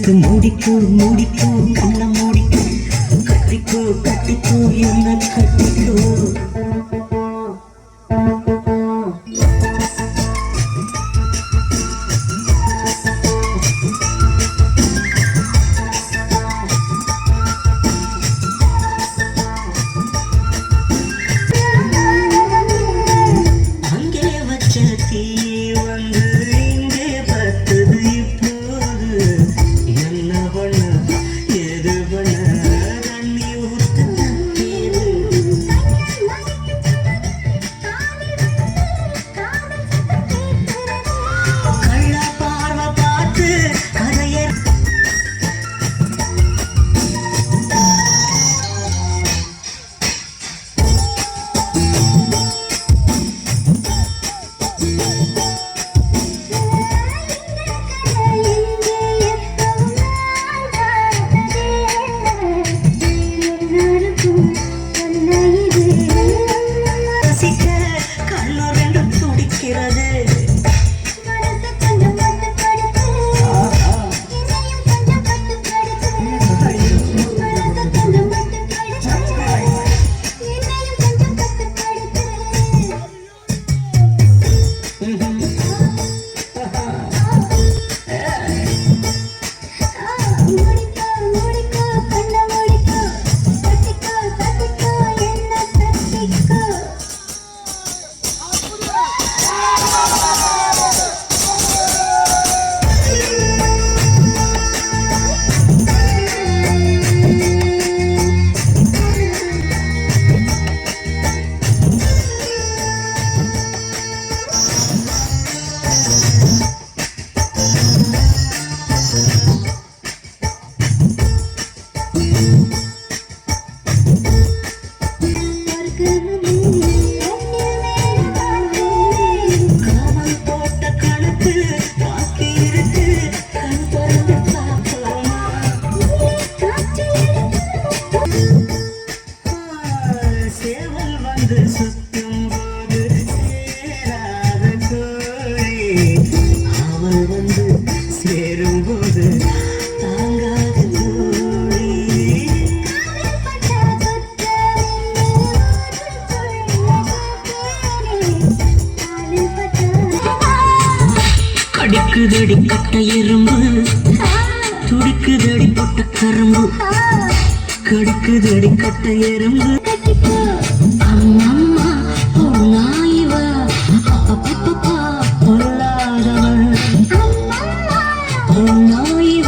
எடுத்து மூடிக்கோ மூடிக்கோ கண்ண மூடிக்கோ கட்டிக்கோ கட்டிக்கோ என்ன கட்டிக்கோ கடிக்குதடி கட்ட எறும்பு துடிக்குதடி பொட்ட கரும்பு கடிக்குதடி கட்ட எறும்பு அம்மம்மா பொன்னாயிவ அப்பப்பப்பா பொல்லாதவள் பொன்னாயிவ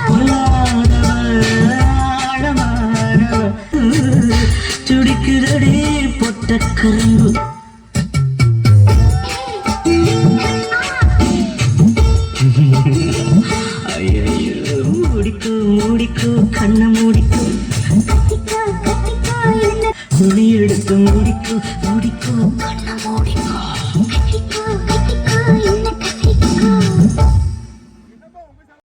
பொல்லாதவள் ஆடமானவள் துடிக்குதடி பொட்ட கரும்பு மூடிக்கோ மூடிக்கோ கண்ண மூடிக்கோ துணி எடுத்து மூடிக்கோ மூடிக்கோ கண்ண மூடிக்கோ